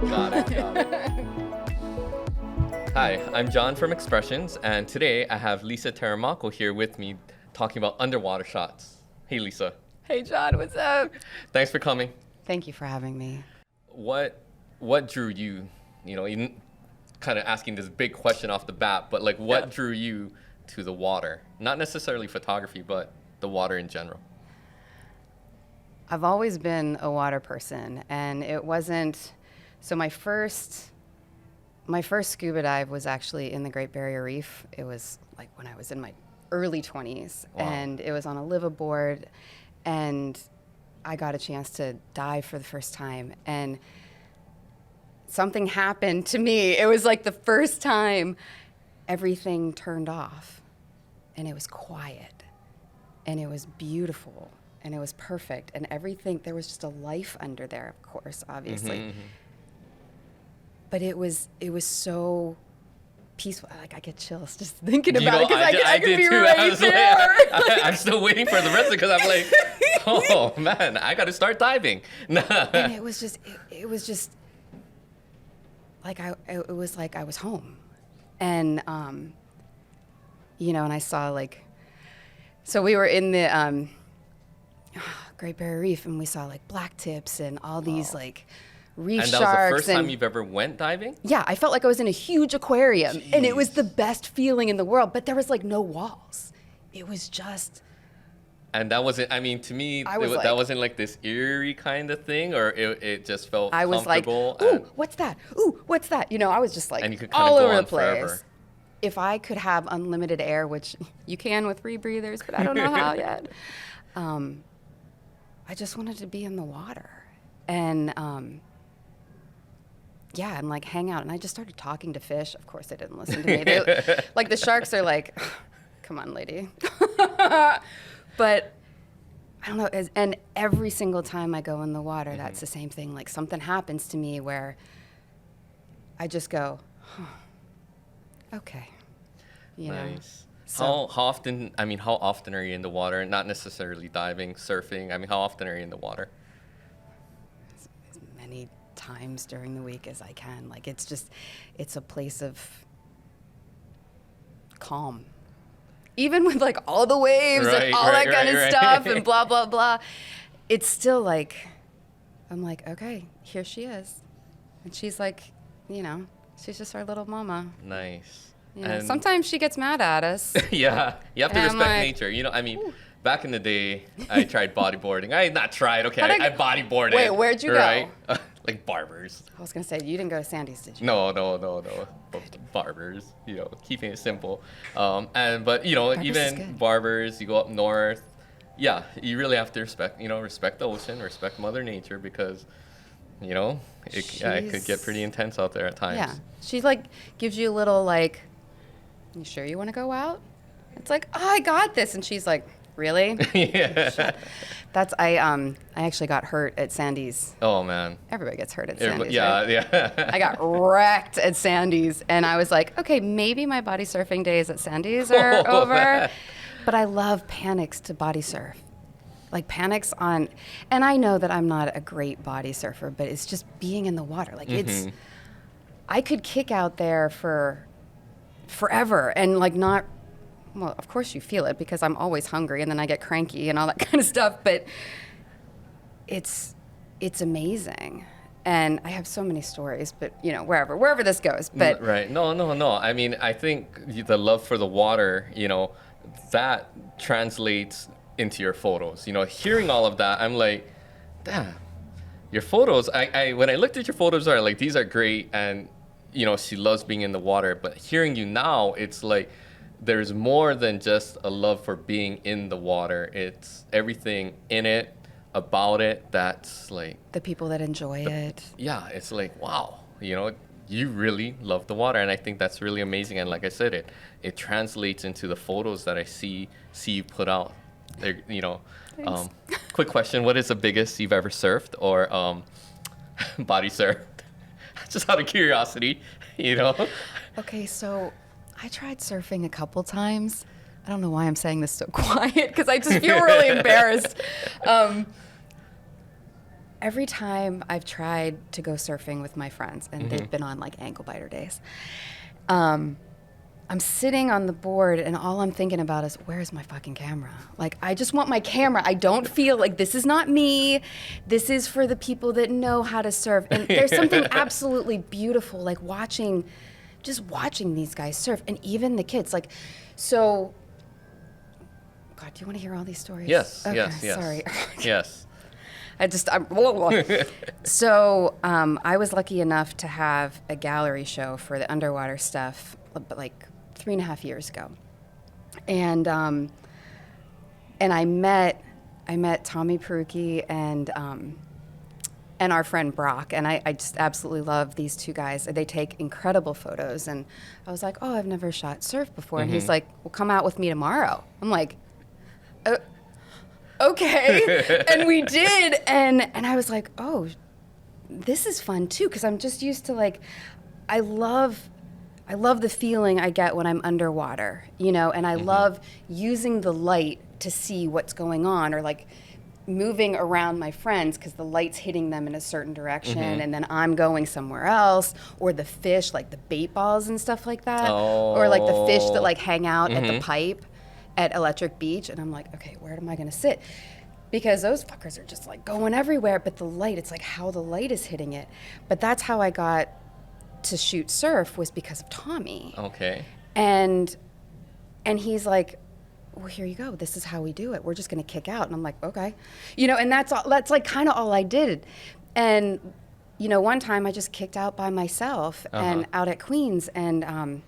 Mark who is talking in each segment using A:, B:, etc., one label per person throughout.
A: Got it. Hi, I'm John from Expressions, and today I have Lisa Tirimacco here with me talking about underwater shots. Hey, Lisa.
B: Hey, John, what's up?
A: Thanks for coming.
B: Thank you for having me.
A: What drew you, even kind of asking this big question off the bat, but like what drew you to the water? Not necessarily photography, but the water in general.
B: I've always been a water person, and it wasn't, so my first scuba dive was actually in the Great Barrier Reef. It was like when I was in my early 20s,
A: Wow.
B: and it was on a liveaboard, and I got a chance to dive for the first time, and something happened to me. It was like the first time everything turned off, and it was quiet, and it was beautiful, and it was perfect, and everything, there was just a life under there, of course, obviously.
A: Mm-hmm.
B: But it was so peaceful. Like, I get chills just thinking about it, because I could be
A: too.
B: right there.
A: I'm still waiting for the rest of it, because I'm like, oh man, I got to start diving.
B: And it was just like it was like I was home, and and I saw, like, so we were in the Great Barrier Reef, and we saw like black tips and all these like reef
A: and
B: sharks.
A: that was the first time you've ever went diving?
B: Yeah, I felt like I was in a huge aquarium.
A: Jeez.
B: And it was the best feeling in the world, but there was like no walls. It was just.
A: And that wasn't, I mean, to me, that wasn't like this eerie kind of thing, or it just felt
B: I was like,
A: comfortable.
B: ooh, what's that? Ooh, what's that? I was just like
A: And you could kinda
B: all
A: go
B: over
A: on
B: the place.
A: forever.
B: If I could have unlimited air, which you can with rebreathers, but I don't know how yet. I just wanted to be in the water, and and like hang out. And I just started talking to fish. Of course, they didn't listen to me. Like the sharks are like, come on, lady. But I don't know. And every single time I go in the water,
A: Mm-hmm.
B: that's the same thing. Like something happens to me where I just go, okay.
A: Nice.
B: So,
A: How often are you in the water? Not necessarily diving, surfing. I mean, how often are you in the water?
B: as many times during the week as I can. Like it's a place of calm. Even with like all the waves and all that kind of stuff and blah, blah, blah, it's still like, I'm like, okay, here she is. And she's like, she's just our little mama.
A: Nice.
B: And sometimes she gets mad at us.
A: Yeah, you have to
B: And
A: respect
B: I'm like,
A: nature. Back in the day, I tried bodyboarding. I not tried, okay, I bodyboarded.
B: Wait, where'd you
A: go? Like barbers.
B: I was going to say, you didn't go to Sandy's, did you?
A: No. Barbers, keeping it simple. But even barbers, you go up north. Yeah, you really have to respect the ocean, respect Mother Nature, because, it could get pretty intense out there at times.
B: Yeah. She like gives you a little like, you sure you want to go out? It's like, oh, I got this. And she's like, really?
A: Yeah.
B: I actually got hurt at Sandy's.
A: Oh man.
B: Everybody gets hurt at Sandy's.
A: Yeah,
B: right?
A: yeah.
B: I got wrecked at Sandy's, and I was like, okay, maybe my body surfing days at Sandy's are over. But I love panics to body surf. Like panics on, and I know that I'm not a great body surfer, but it's just being in the water. Like I could kick out there for forever and like not, well, of course you feel it because I'm always hungry and then I get cranky and all that kind of stuff, but it's amazing. And I have so many stories, but wherever this goes, but.
A: Right, no. I mean, I think the love for the water, that translates into your photos. Hearing all of that, I'm like, damn, your photos, when I looked at your photos, are like, these are great, and she loves being in the water. But hearing you now, it's like there's more than just a love for being in the water. It's everything in it, about it, that's like
B: The people that enjoy it.
A: Yeah, it's like, wow, you really love the water, and I think that's really amazing. And like I said, it translates into the photos that I see you put out. Quick question: what is the biggest you've ever surfed or body surfed? Just out of curiosity,
B: Okay, so I tried surfing a couple times. I don't know why I'm saying this so quiet because I just feel really embarrassed. Every time I've tried to go surfing with my friends, and they've been on like ankle biter days, I'm sitting on the board and all I'm thinking about is, where's my fucking camera? Like, I just want my camera. I don't feel like this is not me. This is for the people that know how to surf. And there's something absolutely beautiful, like just watching these guys surf, and even the kids. Like, so, God, do you want to hear all these stories?
A: Yes,
B: okay,
A: yes.
B: Sorry.
A: Yes.
B: So I was lucky enough to have a gallery show for the underwater stuff, like 3.5 years ago, and I met Tommy Perucci and our friend Brock, and I just absolutely love these two guys. They take incredible photos, and I was like, oh, I've never shot surf before, and he's like, well, come out with me tomorrow. I'm like, okay. And we did, and I was like, oh, this is fun too, because I'm just used to, like, I love the feeling I get when I'm underwater, you know, and I love using the light to see what's going on, or like moving around my friends because the light's hitting them in a certain direction, and then I'm going somewhere else, or the fish, like the bait balls and stuff like that, or like the fish that like hang out at the pipe at Electric Beach, and I'm like, okay, where am I gonna sit? Because those fuckers are just like going everywhere, but the light, it's like how the light is hitting it. But that's how I got to shoot surf, was because of Tommy.
A: Okay.
B: And he's like, well, here you go. This is how we do it. We're just gonna kick out. And I'm like, okay. You know, and that's like kind of all I did. And, you know, one time I just kicked out by myself and out at Queens, and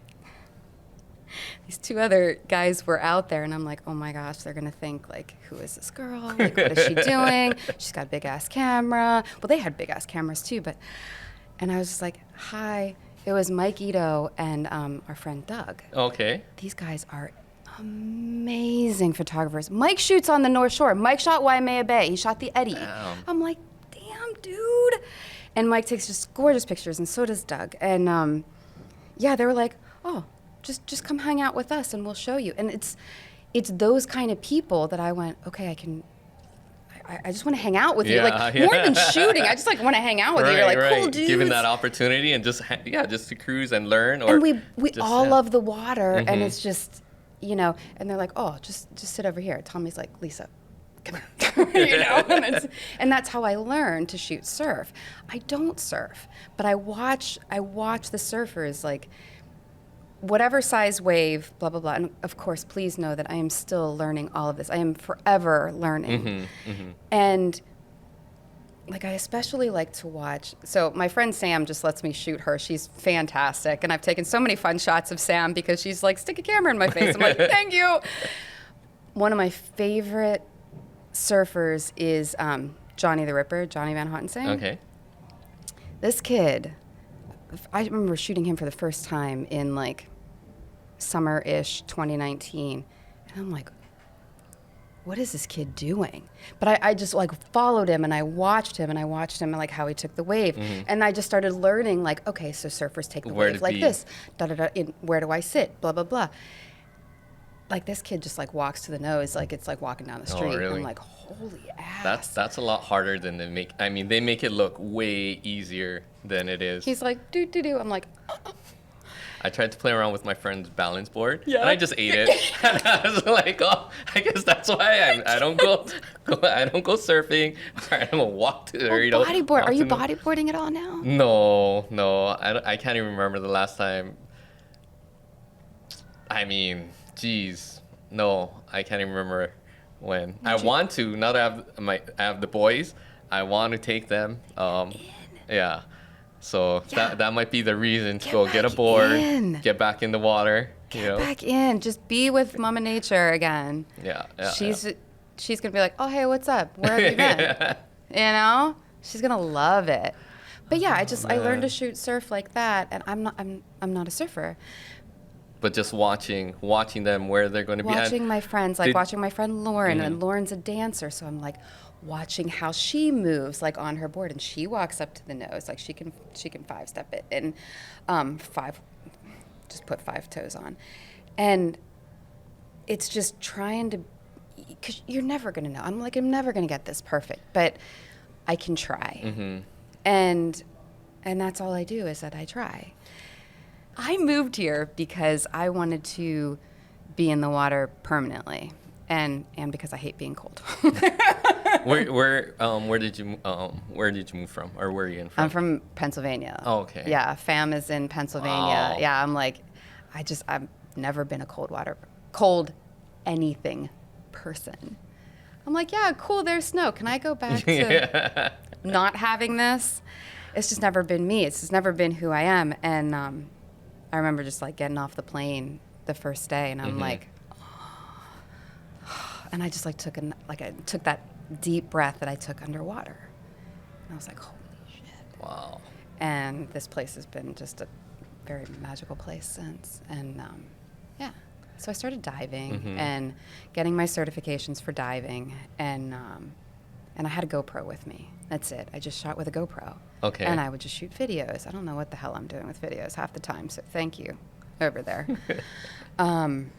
B: these two other guys were out there, and I'm like, oh my gosh, they're gonna think like, who is this girl? Like, what is she doing? She's got a big ass camera. Well, they had big ass cameras too, and I was just like, hi. It was Mike Ito and our friend Doug.
A: Okay.
B: These guys are amazing photographers. Mike shoots on the North Shore. Mike shot Waimea Bay. He shot the Eddy.
A: Damn.
B: I'm like, damn, dude. And Mike takes just gorgeous pictures, and so does Doug. And yeah, they were like, oh, just come hang out with us and we'll show you. And it's those kind of people that I went, okay, I just want to hang out with you. Like, more than shooting, I just like want to hang out with you. You're like, cool dudes.
A: Given that opportunity and just to cruise and learn. Or
B: and we all love the water, and it's just, you know, and they're like, oh, just sit over here. Tommy's like, Lisa, come here. You know, and that's how I learned to shoot surf. I don't surf, but I watch the surfers, like, whatever size wave, blah, blah, blah. And of course, please know that I am still learning all of this. I am forever learning. And like, I especially like to watch, so my friend Sam just lets me shoot her. She's fantastic. And I've taken so many fun shots of Sam because she's like, stick a camera in my face. I'm like, thank you. One of my favorite surfers is Johnny the Ripper, Johnny Van Hottensing.
A: Okay.
B: This kid, I remember shooting him for the first time in like summer-ish 2019. And I'm like, what is this kid doing? But I just like followed him, and I watched him and like how he took the wave. And I just started learning, like, okay, so surfers take the wave like this, where do I sit, blah, blah, blah. Like, this kid just like walks to the nose, like it's like walking down the street.
A: Oh, really?
B: I'm like, holy ass.
A: That's a lot harder than they make. I mean, they make it look way easier than it is.
B: He's like, do. I'm like,
A: I tried to play around with my friend's balance board,
B: yeah.
A: and I just ate it. And I was like, oh, I guess that's why I don't go surfing, or I don't walk to, or, you know.
B: Bodyboard. Are you bodyboarding at all now?
A: No, I can't even remember the last time. I mean, geez, no, I can't even remember when. I want to, now that I have the boys, I want to take them. Yeah. So that might be the reason to go get a board, get back in the water.
B: Get back in. Just be with Mama Nature again.
A: Yeah.
B: She's gonna be like, oh, hey, what's up? Where have you been? You know? She's gonna love it. But yeah, I learned to shoot surf like that, and I'm not a surfer.
A: But just watching them where they're going to be.
B: Watching my friends, like watching my friend Lauren, and Lauren's a dancer, so I'm like watching how she moves, like on her board, and she walks up to the nose, like she can 5-step it, and just put 5 toes on, and it's just trying to, because you're never going to know. I'm never going to get this perfect, but I can try.
A: Mm-hmm.
B: And that's all I do is that I try. I moved here because I wanted to be in the water permanently, and because I hate being cold.
A: Where did you move from, or where are you in from?
B: I'm from Pennsylvania.
A: Oh, okay.
B: Yeah, fam is in Pennsylvania.
A: Wow.
B: Yeah, I've never been a cold anything person. I'm like, yeah, cool, there's snow. Can I go back to not having this? It's just never been me. It's just never been who I am. And I remember just like getting off the plane the first day, and I'm like, and I just like took that deep breath that I took underwater. And I was like, holy shit.
A: Wow.
B: And this place has been just a very magical place since. And yeah, so I started diving and getting my certifications for diving, and I had a GoPro with me. That's it. I just shot with a GoPro.
A: Okay.
B: And I would just shoot videos. I don't know what the hell I'm doing with videos half the time, so thank you over there. And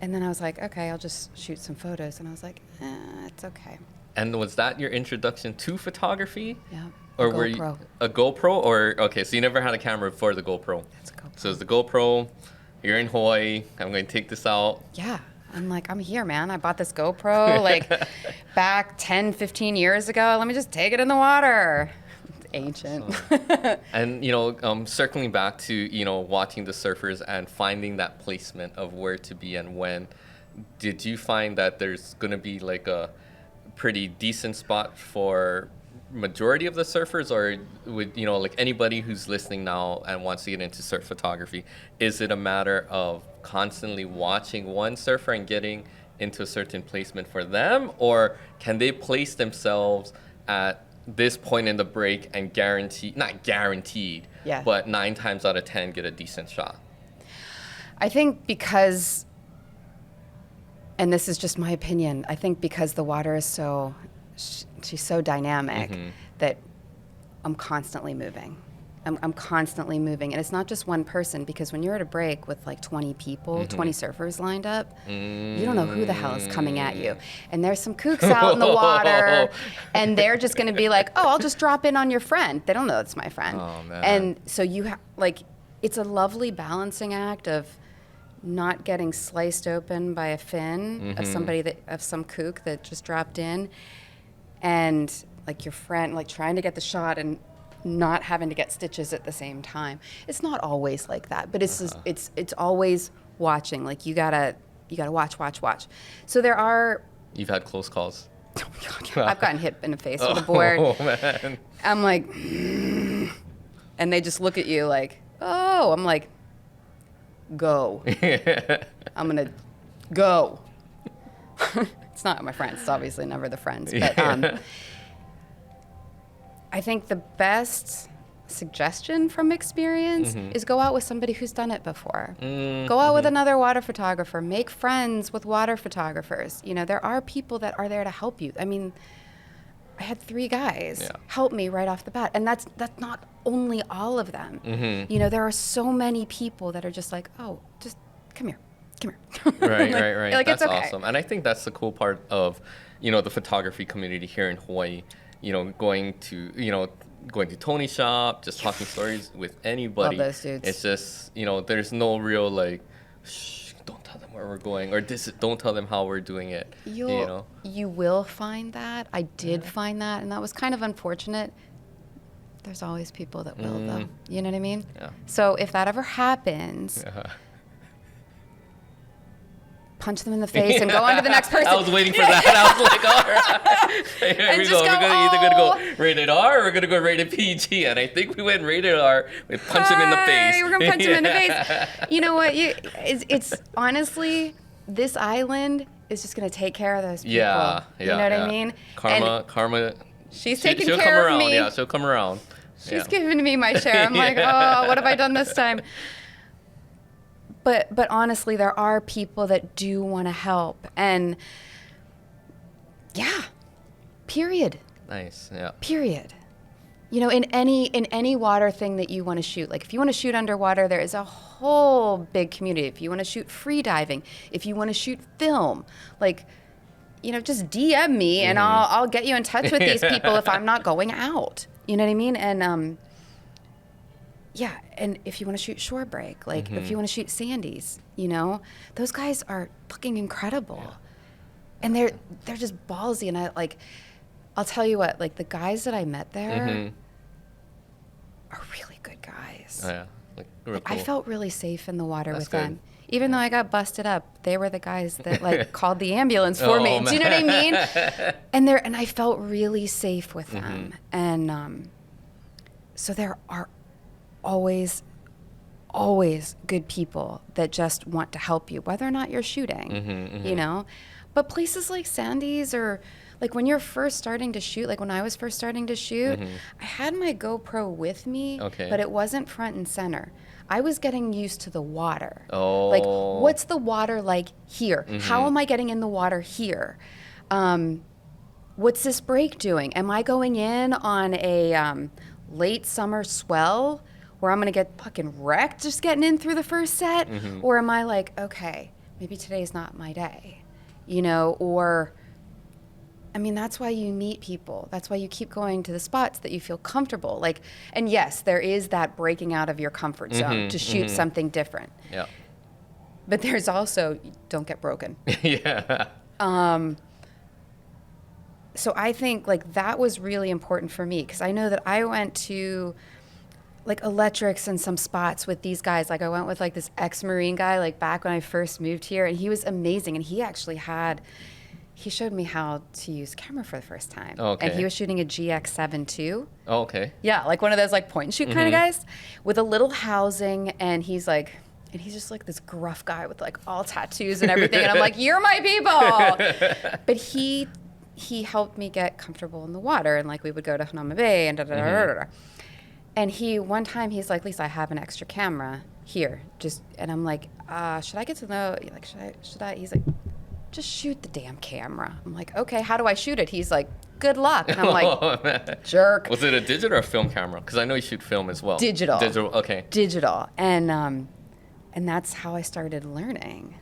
B: then I was like, okay, I'll just shoot some photos. And I was like, it's okay.
A: And was that your introduction to photography?
B: Yeah.
A: Or
B: GoPro.
A: were you a GoPro? Or okay, so you never had a camera before the GoPro.
B: It's a GoPro.
A: So it's the GoPro. You're in Hawaii. I'm going to take this out.
B: Yeah. I'm like, I'm here, man. I bought this GoPro like back 10, 15 years ago. Let me just take it in the water. It's ancient.
A: And, circling back to, watching the surfers and finding that placement of where to be and when, did you find that there's going to be like a pretty decent spot for majority of the surfers, or would, like anybody who's listening now and wants to get into surf photography, is it a matter of constantly watching one surfer and getting into a certain placement for them, or can they place themselves at this point in the break and not guaranteed,
B: yeah,
A: but 9 times out of 10 get a decent shot?
B: I think because, and this is just my opinion, I think because the water is she's so dynamic that I'm constantly moving. I'm constantly moving. And it's not just one person, because when you're at a break with like 20 people, 20 surfers lined up, you don't know who the hell is coming at you. And there's some kooks out in the water, and they're just going to be like, oh, I'll just drop in on your friend. They don't know it's my friend.
A: Oh, man.
B: And so it's a lovely balancing act of not getting sliced open by a fin of some kook that just dropped in, and like your friend, like trying to get the shot and not having to get stitches at the same time. It's not always like that, but it's just, it's always watching. Like you gotta watch. So there are.
A: You've had close calls.
B: Oh my God, I've gotten hit in the face with a board.
A: Oh man.
B: I'm like, and they just look at you like, oh. I'm like, go. I'm gonna go. It's not my friends. It's obviously never the friends. But I think the best suggestion from experience is go out with somebody who's done it before. Go out with another water photographer. Make friends with water photographers. There are people that are there to help you. I mean, I had 3 guys help me right off the bat. And that's not only all of them. There are so many people that are just like, oh, just come here.
A: Right.
B: Like,
A: That's
B: it's okay.
A: awesome. And I think that's the cool part of, the photography community here in Hawaii. Going to Tony's shop, just talking stories with anybody.
B: Love those dudes.
A: It's just, there's no real like, shh, don't tell them where we're going, or don't tell them how we're doing it.
B: You will find that. I did find that, and that was kind of unfortunate. There's always people that will, though. You know what I mean?
A: Yeah.
B: So if that ever happens, punch them in the face and go on to the next person.
A: I was waiting for that. I was like, all right. Here we go. We're either going to go rated R or we're going to go rated PG. And I think we went rated R. We punch him in the face.
B: We're going to punch him in the face. You know what? It's honestly, this island is just going to take care of those people.
A: Yeah.
B: You know what I mean?
A: Karma.
B: She's taking care of me.
A: Yeah, she'll come around.
B: She's giving me my share. I'm like, oh, what have I done this time? But honestly, there are people that do want to help. And yeah, period.
A: Nice, yeah.
B: Period. You know, in any water thing that you want to shoot, like if you want to shoot underwater, there is a whole big community. If you want to shoot free diving, if you want to shoot film, like, you know, just DM me and I'll get you in touch with these people if I'm not going out. You know what I mean? And yeah, and if you want to shoot shore break, like if you want to shoot Sandy's, you know, those guys are fucking incredible. Yeah. And they're just ballsy, and I'll tell you what, like the guys that I met there are really good guys.
A: Oh, yeah. Like, real
B: I
A: cool.
B: felt really safe in the water
A: That's
B: with
A: good.
B: them. Even though I got busted up, they were the guys that like called the ambulance for me.
A: Man.
B: Do you know what I mean? And I felt really safe with them. And so there are always good people that just want to help you, whether or not you're shooting, you know? But places like Sandy's, or like when you're first starting to shoot, like when I was first starting to shoot, I had my GoPro with me, but it wasn't front and center. I was getting used to the water.
A: Oh.
B: Like, what's the water like here? How am I getting in the water here? What's this break doing? Am I going in on a late summer swell where I'm going to get fucking wrecked just getting in through the first set? Or am I like, okay, maybe today's not my day, you know? Or, I mean, that's why you meet people. That's why you keep going to the spots that you feel comfortable. Like, and yes, there is that breaking out of your comfort zone to shoot something different.
A: Yeah.
B: But there's also, don't get broken.
A: Yeah.
B: So I think like that was really important for me, because I know that I went to like electrics and some spots with these guys. Like I went with like this ex-Marine guy like back when I first moved here, and he was amazing. And he actually he showed me how to use camera for the first time.
A: Okay.
B: And he was shooting a GX7 II.
A: Oh, okay.
B: Yeah, like one of those like point and shoot kind of guys with a little housing, and he's just like this gruff guy with like all tattoos and everything. And I'm like, you're my people. But he helped me get comfortable in the water, and like we would go to Hanama Bay and da-da-da-da-da. And one time he's like, Lisa, I have an extra camera here. And I'm like, should I get to know, like, should I? He's like, just shoot the damn camera. I'm like, okay, how do I shoot it? He's like, good luck. And I'm like, jerk.
A: Was it a digital or film camera? Because I know you shoot film as well.
B: Digital.
A: Digital, okay.
B: Digital. And that's how I started learning.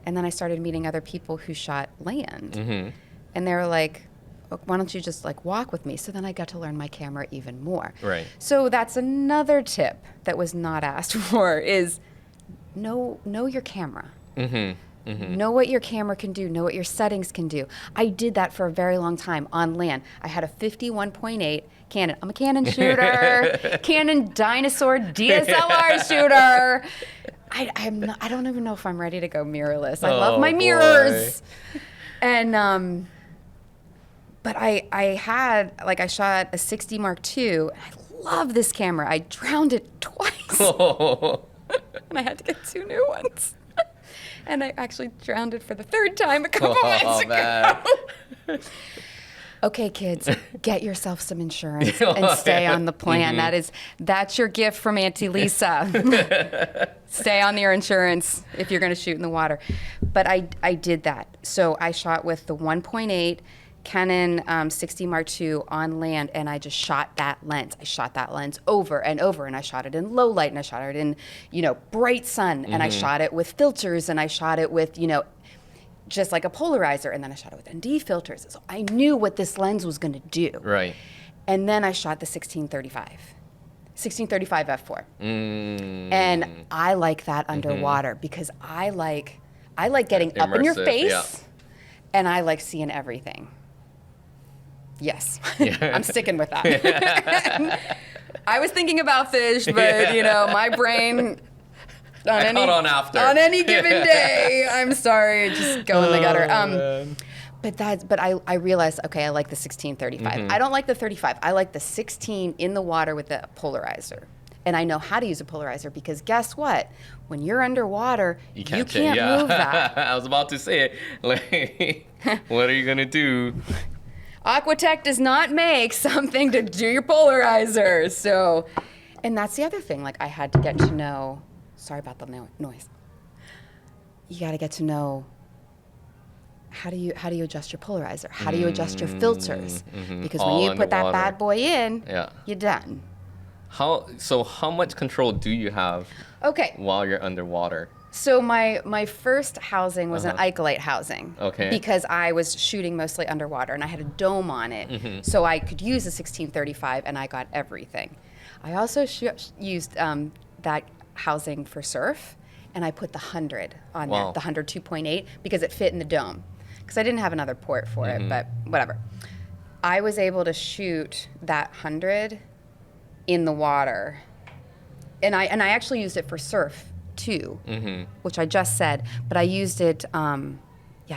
B: And then I started meeting other people who shot land. And they were like, why don't you just like walk with me? So then I got to learn my camera even more.
A: Right.
B: So that's another tip that was not asked for, is know your camera. Know what your camera can do. Know what your settings can do. I did that for a very long time on land. I had a 51.8 Canon. I'm a Canon shooter. Canon Dinosaur DSLR shooter. I don't even know if I'm ready to go mirrorless. I love my mirrors. And but I shot a 60 Mark II. I love this camera. I drowned it twice. And I had to get 2 new ones. And I actually drowned it for the 3rd time a couple months ago. Okay, kids, get yourself some insurance and stay on the plan. That's your gift from Auntie Lisa. Stay on your insurance if you're going to shoot in the water. But I did that. So I shot with the 1.8 Canon 60 Mark II on land, and I just shot that lens. I shot that lens over and over, and I shot it in low light, and I shot it in, bright sun, and I shot it with filters, and I shot it with, just like a polarizer, and then I shot it with ND filters. So I knew what this lens was going to do. Right. And then I shot the 1635 f4. And I like that underwater because I like getting
A: Immersive,
B: up in your face, and I like seeing everything. Yes, I'm sticking with that. I was thinking about fish, but my brain on any given day, I'm sorry, just go in the gutter. But I realized, okay, I like the 1635. I don't like the 35. I like the 16 in the water with the polarizer. And I know how to use a polarizer because guess what? When you're underwater, you can't move that.
A: I was about to say it. Like, what are you going to do?
B: Aquatech does not make something to do your polarizer. So, and that's the other thing. Like, I had to get to know, sorry about the noise. You got to get to know how do you adjust your polarizer? How do you adjust your filters? Because
A: All
B: when you put that
A: underwater.
B: bad boy in,
A: Yeah.
B: you're done.
A: How much control do you have
B: Okay.
A: while you're underwater?
B: So my first housing was an isolate housing.
A: Okay.
B: Because I was shooting mostly underwater and I had a dome on it, so I could use a 1635 and I got everything. I also used that housing for surf, and I put the 100 on there,
A: Wow.
B: the 100 2.8, because it fit in the dome. Because I didn't have another port for it, but whatever. I was able to shoot that 100 in the water, and I actually used it for surf too, which I just said, but I used it. I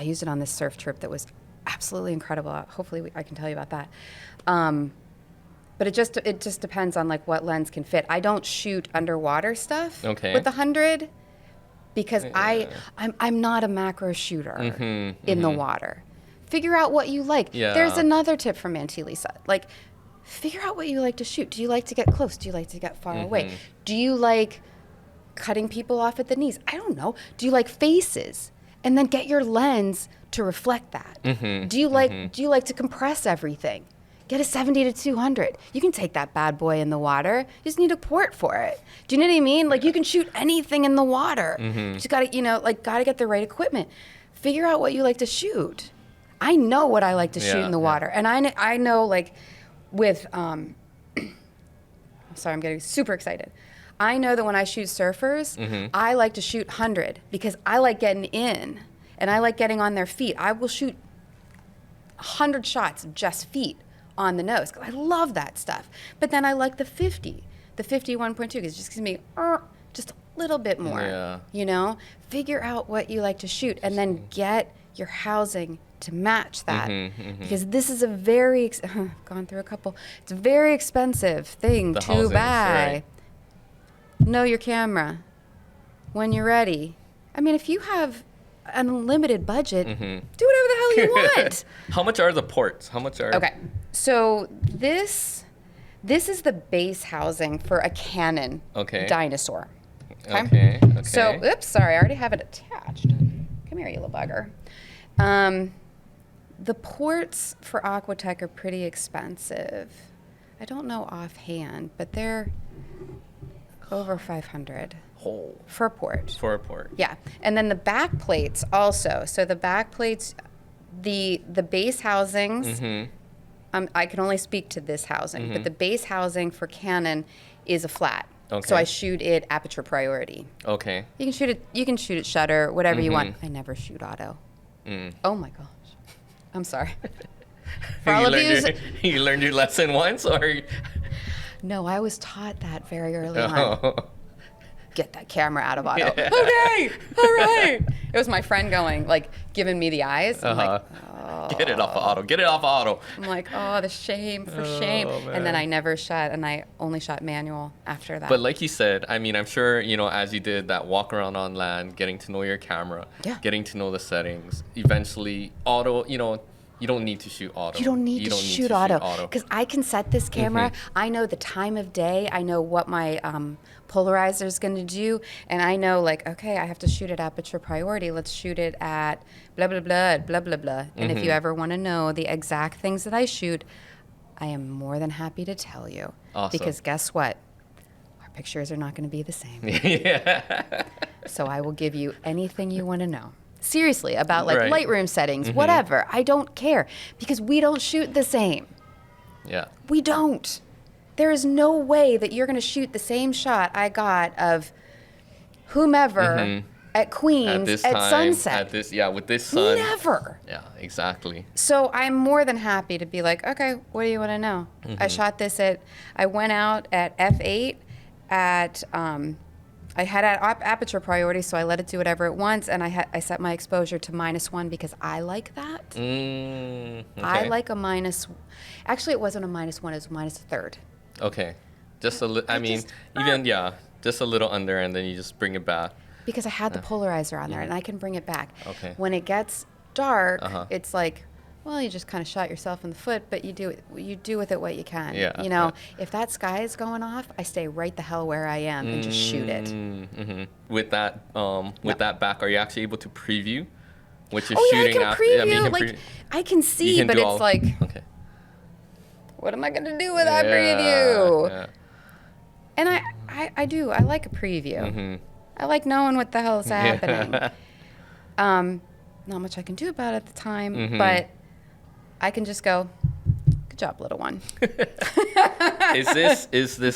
B: used it on this surf trip that was absolutely incredible. Hopefully, I can tell you about that. But it just depends on like what lens can fit. I don't shoot underwater stuff with the 100 because I'm not a macro shooter in the water. Figure out what you like.
A: Yeah.
B: There's another tip from Auntie Lisa. Like, figure out what you like to shoot. Do you like to get close? Do you like to get far away? Do you like cutting people off at the knees? I don't know. Do you like faces? And then get your lens to reflect that. Do you like to compress everything? Get a 70 to 200. You can take that bad boy in the water. You just need a port for it. Do you know what I mean? Like, you can shoot anything in the water. You just gotta, gotta get the right equipment. Figure out what you like to shoot. I know what I like to shoot in the water. And I know, like, with, I'm sorry, I'm getting super excited. I know that when I shoot surfers, I like to shoot 100 because I like getting in and I like getting on their feet. I will shoot 100 shots of just feet on the nose because I love that stuff. But then I like the 50, the 51.2 because it just gives me just a little bit more, Figure out what you like to shoot and then get your housing to match that because this is a very, gone through a couple, it's a very expensive thing to
A: housings,
B: buy.
A: right.
B: Know your camera when you're ready. I mean, if you have an unlimited budget, do whatever the hell you want.
A: How much are the ports? How much are...
B: Okay, so this is the base housing for a Canon dinosaur.
A: Okay.
B: So, oops, sorry, I already have it attached. Come here, you little bugger. The ports for Aquatech are pretty expensive. I don't know offhand, but they're over 500 for a port.
A: For a port.
B: Yeah, and then the back plates also. So the back plates, the base housings. I can only speak to this housing, but the base housing for Canon is a flat.
A: Okay.
B: So I shoot it aperture priority.
A: Okay.
B: You can shoot it shutter, whatever you want. I never shoot auto. Oh my gosh. I'm sorry. For all of
A: you learned your lesson once, or?
B: No, I was taught that very early on. Get that camera out of auto.
A: Yeah.
B: Okay, all right. It was my friend going, like, giving me the eyes. I'm like,
A: Get it off of auto. Get it off of auto.
B: I'm like, oh, the shame for shame. And then I never shot, and I only shot manual after that.
A: But like you said, I mean, I'm sure, as you did that walk around on land, getting to know your camera, getting to know the settings, eventually auto, you don't need to shoot auto.
B: You don't need to shoot auto. Because I can set this camera. I know the time of day. I know what my polarizer is going to do. And I know, like, okay, I have to shoot at aperture priority. Let's shoot it at blah, blah, blah, blah, blah, blah. And if you ever want to know the exact things that I shoot, I am more than happy to tell you.
A: Awesome.
B: Because guess what? Our pictures are not going to be the same.
A: Yeah.
B: So I will give you anything you want to know. Seriously, about like Lightroom settings, whatever. I don't care because we don't shoot the same.
A: Yeah.
B: We don't. There is no way that you're going to shoot the same shot I got of whomever at Queens at sunset.
A: With this sun.
B: Never.
A: Yeah, exactly.
B: So I'm more than happy to be like, okay, what do you want to know? I shot this I went out at f8 at, I had aperture priority, so I let it do whatever it wants, and I set my exposure to -1 because I like that.
A: Okay.
B: I like a minus. Actually, it wasn't a -1; it was -1/3.
A: Okay, just a little. Just a little under, and then you just bring it back.
B: Because I had the polarizer on there, and I can bring it back.
A: Okay.
B: When it gets dark, it's like, well, you just kind of shot yourself in the foot, but you do with it what you can.
A: Yeah.
B: If that sky is going off, I stay right the hell where I am and just shoot it.
A: With that back, are you actually able to preview what you're
B: Oh yeah, I
A: shooting
B: can
A: after.
B: preview.
A: I mean, you can
B: Like I can
A: you
B: see,
A: can
B: but
A: do
B: it's
A: all-
B: like,
A: okay.
B: what am I gonna do with that preview?
A: Yeah.
B: And I do. I like a preview.
A: Mm-hmm.
B: I like knowing what the hell is happening.
A: Yeah.
B: Not much I can do about it at the time,
A: Mhm.
B: but I can just go, good job, little one.
A: Is this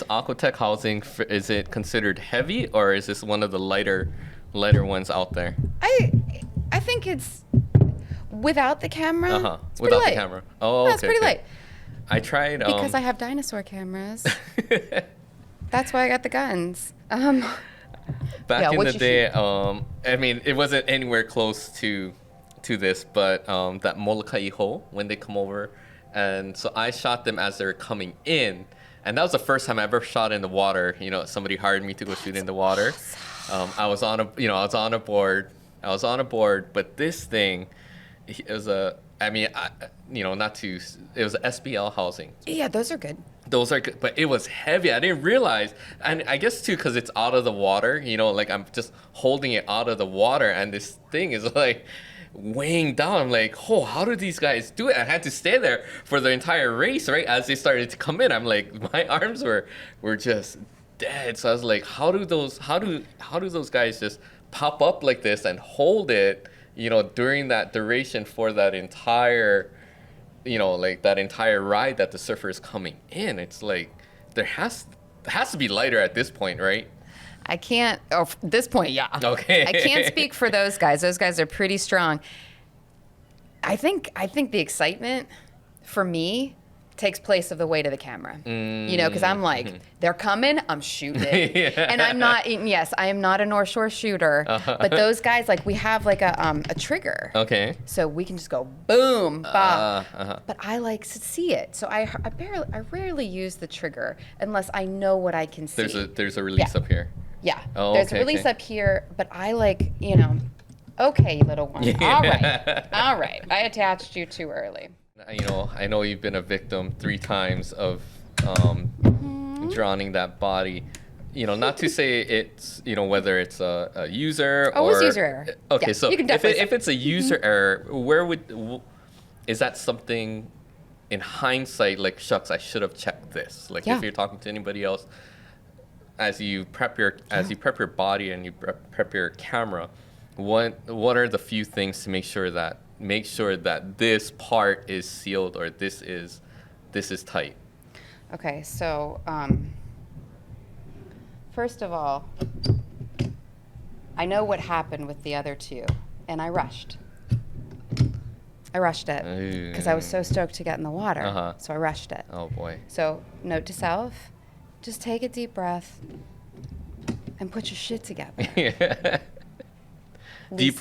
A: Aquatech housing? Is it considered heavy, or is this one of the lighter ones out there?
B: I think it's without the camera. It's pretty
A: Without the
B: light.
A: camera. Oh,
B: Yeah,
A: okay.
B: it's pretty
A: okay.
B: light
A: I tried.
B: because I have dinosaur cameras. That's why I got the guns.
A: Back
B: Yeah,
A: in
B: what'd
A: the
B: you
A: day, I mean, it wasn't anywhere close to this, but that Molokai hole when they come over, and so I shot them as they're coming in, and that was the first time I ever shot in the water. You know, somebody hired me to go shoot in the water. I was on a board, but this thing, it was a, I mean, it was a SBL housing.
B: Yeah, those are good.
A: Those are good, but it was heavy. I didn't realize, and I guess too, because it's out of the water. You know, like I'm just holding it out of the water, and this thing is like weighing down. I'm like, oh, how do these guys do it? I had to stay there for the entire race, right? As they started to come in, I'm like, my arms were just dead. So I was like, how do those guys just pop up like this and hold it? You know, during that duration for that entire. You know, like that entire ride that the surfer is coming in, it's like there has to be lighter at this point, right?
B: I can't. Oh, at this point, yeah.
A: Okay.
B: I can't speak for those guys. Those guys are pretty strong. I think the excitement for me takes place of the weight of the camera. You know, because I'm like, they're coming, I'm shooting it.
A: Yeah.
B: And I'm not. Yes, I am not a North Shore shooter. But those guys, like, we have like a trigger.
A: Okay.
B: So we can just go boom, bop. But I like to see it, so I rarely use the trigger unless I know what I can see.
A: There's a release up here.
B: Yeah.
A: Oh,
B: There's
A: okay,
B: a release
A: okay.
B: up here, but I like, you know, okay, little one.
A: Yeah.
B: All right. I attached you too early.
A: You know, I know you've been a victim 3 times of drowning that body. You know, not to say it's, you know, whether it's a user
B: Oh,
A: or...
B: it was user error.
A: Okay,
B: Yeah,
A: so
B: you can
A: if
B: definitely
A: it's a user error, is that something in hindsight, like, shucks, I should have checked this? Like,
B: Yeah.
A: if you're talking to anybody else, as you prep your body and you prep your camera, what are the few things to make sure that this part is sealed or this is tight?
B: Okay, so first of all, I know what happened with the other 2, and I rushed. I rushed it because I was so stoked to get in the water. So I rushed it.
A: Oh boy.
B: So note to self, just take a deep breath and put your shit together.
A: Yeah. Do you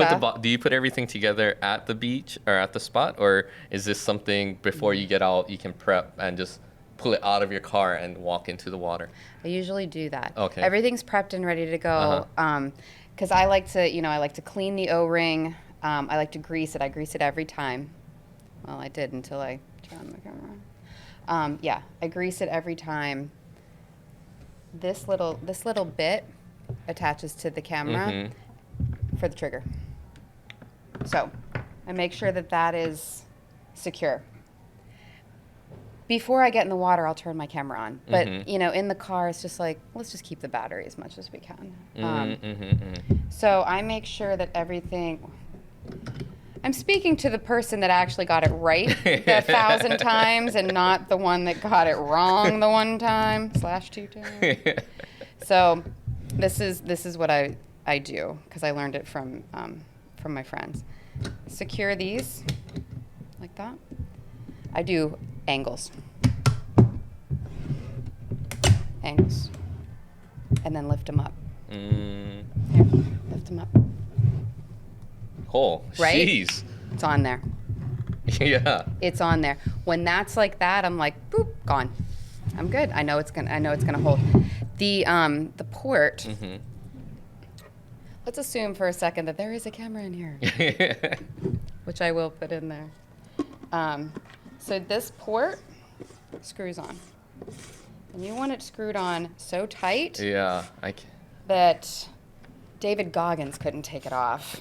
A: put everything together at the beach or at the spot, or is this something before you get out you can prep and just pull it out of your car and walk into the water?
B: I usually do that.
A: Okay.
B: Everything's prepped and ready to go. Because I like to clean the O-ring. I like to grease it. I grease it every time. Well, I did until I turned the camera. Yeah, I grease it every time. This little bit attaches to the camera for the trigger. So I make sure that is secure. Before I get in the water, I'll turn my camera on. But, you know, in the car, it's just like, let's just keep the battery as much as we can. So I make sure that everything... I'm speaking to the person that actually got it right the 1,000 times and not the one that got it wrong the one time / 2 times. So this is what I do because I learned it from my friends. Secure these like that. I do angles, and then lift them up. Here, lift them up.
A: Oh,
B: Right?
A: jeez.
B: It's on there.
A: Yeah.
B: It's on there. When that's like that, I'm like, boop, gone. I'm good. I know it's gonna hold. The port. Let's assume for a second that there is a camera in here, which I will put in there. So this port screws on, and you want it screwed on so tight
A: Yeah.
B: that David Goggins couldn't take it off.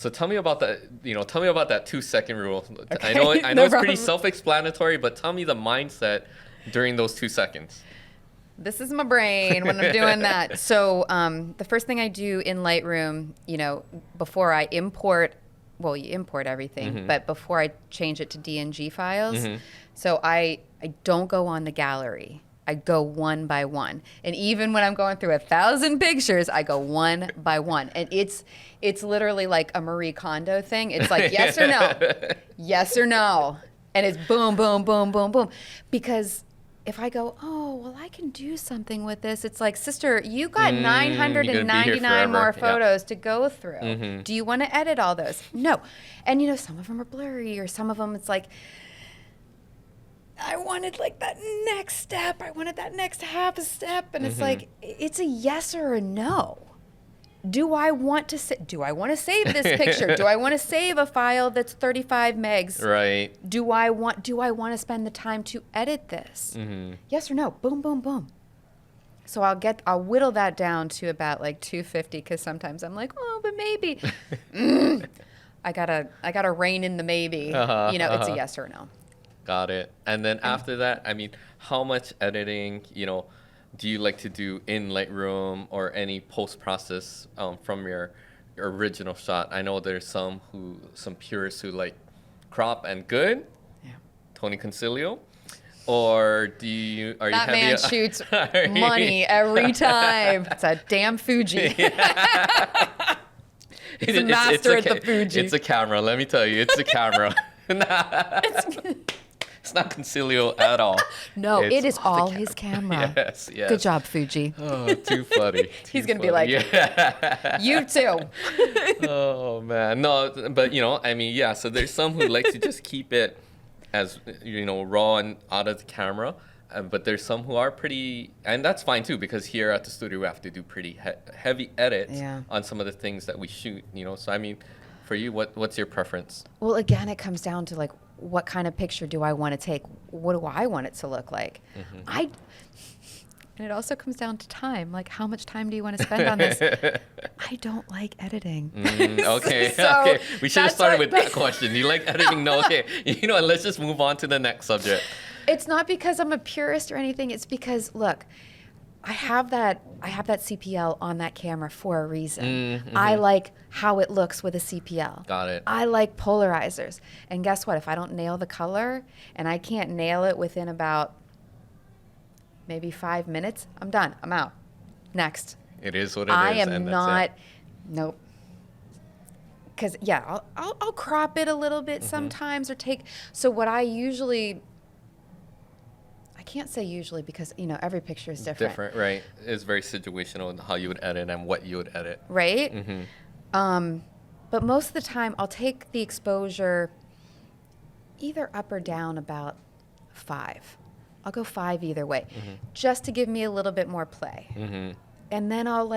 A: So tell me about that, tell me about that 2-second rule. I
B: Okay,
A: know
B: no
A: it's pretty
B: problem.
A: self-explanatory, but tell me the mindset during those 2 seconds.
B: This is my brain when I'm doing that. So the first thing I do in Lightroom, before I import, well, you import everything, but before I change it to DNG files, so I don't go on the gallery. I go one by one. And even when I'm going through 1,000 pictures, I go one by one. And it's literally like a Marie Kondo thing. It's like yes or no, yes or no. And it's boom, boom, boom, boom, boom. Because if I go, oh, well, I can do something with this. It's like, sister, you got
A: You're gonna be here
B: 999 more
A: forever. Yeah.
B: photos to go through. Do you want to edit all those? No. And, some of them are blurry, or some of them it's like, I wanted like that next step. I wanted that next half a step. And it's like, it's a yes or a no. Do I want to save this picture? Do I want to save a file that's 35 megs?
A: Right.
B: Do I want to spend the time to edit this? Yes or no? Boom, boom, boom. So I'll whittle that down to about like 250, because sometimes I'm like, oh, but maybe. I gotta rein in the maybe. It's a yes or no.
A: Got it. And then after that, I mean, how much editing, do you like to do in Lightroom or any post-process from your original shot? I know there's some purists who like crop and good.
B: Yeah.
A: Tony Concilio. Or are you
B: That
A: heavy
B: man shoots money every time. It's a damn Fuji. He's a master at the Fuji.
A: It's a camera, let me tell you. It's a camera. It's not Concilio at all.
B: No,
A: It's
B: it is all
A: the
B: his camera.
A: Yes.
B: Good job, Fuji.
A: Oh, too funny.
B: He's going to be like, you too.
A: Oh, man. No, but, I mean, yeah, so there's some who like to just keep it as, raw and out of the camera. But there's some who are pretty, and that's fine too, because here at the studio we have to do pretty heavy edits on some of the things that we shoot, So, I mean, for you, what's your preference?
B: Well, again, it comes down to like, what kind of picture do I want to take? What do I want it to look like? And it also comes down to time. Like, how much time do you want to spend on this? I don't like editing.
A: Okay,
B: So
A: okay. We should have
B: that's
A: started
B: what-
A: with that question. You like editing? No, okay. Let's just move on to the next subject.
B: It's not because I'm a purist or anything. It's because, look, I have that CPL on that camera for a reason. I like how it looks with a CPL.
A: Got it.
B: I like polarizers. And guess what? If I don't nail the color and I can't nail it within about maybe 5 minutes, I'm done. I'm out. Next.
A: It is what it is.
B: I am
A: and that's
B: not.
A: it.
B: Nope. Because I'll crop it a little bit sometimes or take. So what I usually. I can't say usually because every picture is different.
A: Different, right? It's very situational in how you would edit and what you would edit.
B: Right. But most of the time, I'll take the exposure either up or down about 5. I'll go 5 either way, just to give me a little bit more play. And then I'll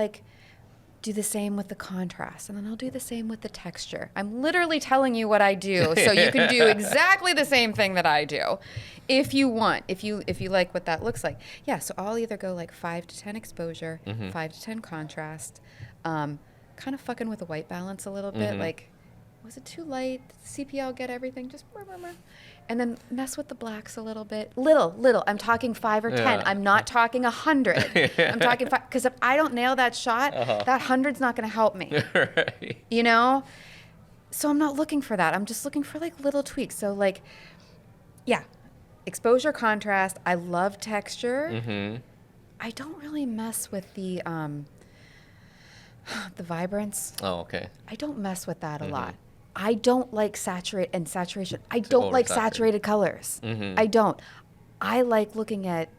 B: do the same with the contrast, and then I'll do the same with the texture. I'm literally telling you what I do, so you can do exactly the same thing that I do, if you want, if you like what that looks like. Yeah, so I'll either go 5 to 10 exposure, 5 to 10 contrast, kind of fucking with the white balance a little bit, was it too light? Did the CPL get everything? Just and then mess with the blacks a little bit. Little. I'm talking 5 or 10.
A: Yeah.
B: I'm not talking 100. I'm talking 5. Because if I don't nail that shot, that 100's not going to help me.
A: Right.
B: So I'm not looking for that. I'm just looking for little tweaks. So exposure, contrast. I love texture. I don't really mess with the vibrance.
A: Oh, okay.
B: I don't mess with that a lot. I don't like saturation. I don't like saturated colors. I don't. I like looking at,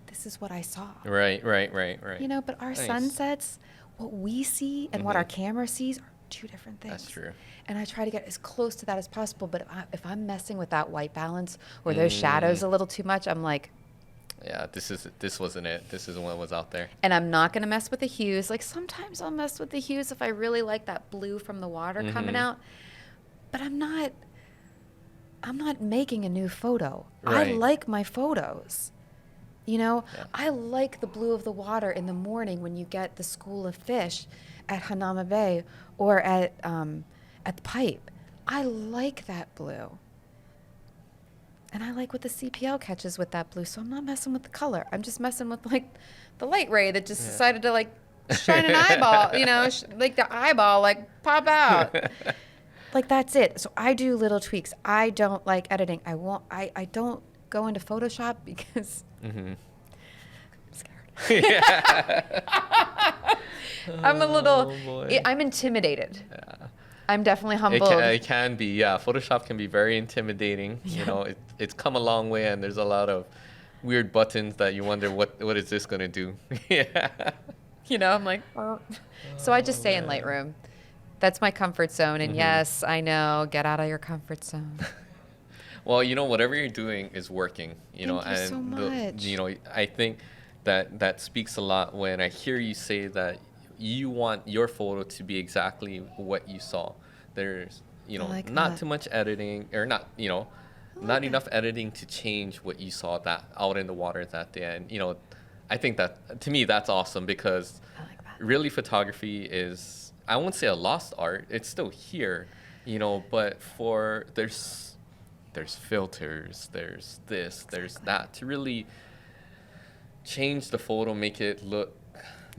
B: this is what I saw.
A: Right.
B: But our sunsets, what we see and what our camera sees are 2 different things.
A: That's true.
B: And I try to get as close to that as possible. But if I'm messing with that white balance or those shadows a little too much, I'm like,
A: yeah, this wasn't it. This isn't what was out there.
B: and I'm not going to mess with the hues. Sometimes I'll mess with the hues if I really like that blue from the water coming out. But I'm not making a new photo.
A: Right.
B: I like my photos. I like the blue of the water in the morning when you get the school of fish at Hanama Bay or at at the pipe. I like that blue. And I like what the CPL catches with that blue. So I'm not messing with the color. I'm just messing with like the light ray that just decided to like shine an eyeball, you know, like the eyeball, like pop out. Like that's it. So I do little tweaks. I don't like editing. I don't go into Photoshop because I'm scared. I'm a little, I'm intimidated.
A: Yeah.
B: I'm definitely humbled.
A: It can be, yeah. Photoshop can be very intimidating. You know, it's come a long way, and there's a lot of weird buttons that you wonder what is this gonna do. Yeah.
B: You know, I'm like, oh. So I just stay in Lightroom. That's my comfort zone. And yes, I know, get out of your comfort zone.
A: Well, you know, whatever you're doing is working. You know,
B: Thank you so much.
A: you know, I think that speaks a lot when I hear you say that you want your photo to be exactly what you saw. There's, you know,
B: like
A: not
B: that.
A: too much editing, or not, you know, not enough editing to change what you saw that out in the water that day. And, you know, I think that, to me, that's awesome, because
B: I like that.
A: really photography is, I won't say a lost art. It's still here, you know, but there's filters, there's this, there's that, to really change the photo, make it look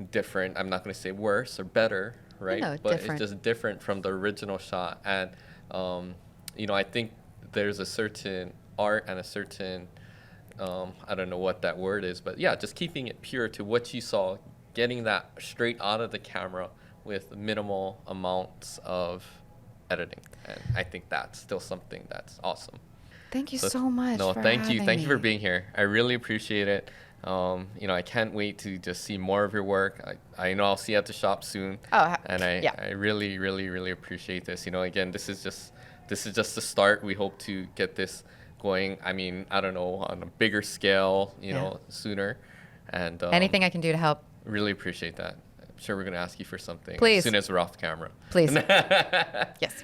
A: different. I'm not going to say worse or better, right?
B: No,
A: but
B: different.
A: it's just different from the original shot. And, you know, I think there's a certain art and a certain, I don't know what that word is, but yeah, just keeping it pure to what you saw, getting that straight out of the camera with minimal amounts of editing. And I think that's still something that's awesome.
B: Thank you so much.
A: No,
B: for
A: thank you.
B: having
A: Thank you for
B: me.
A: being here. I really appreciate it. You know, I can't wait to just see more of your work. I know I'll see you at the shop soon.
B: Oh,
A: and
B: yeah.
A: I really, really, really appreciate this. You know, again, this is just the start. We hope to get this going. I mean, I don't know, on a bigger scale, you know, sooner. And
B: Anything I can do to help.
A: really appreciate that. I'm sure we're going to ask you for something
B: Please.
A: as soon as we're off camera.
B: Please. Yes.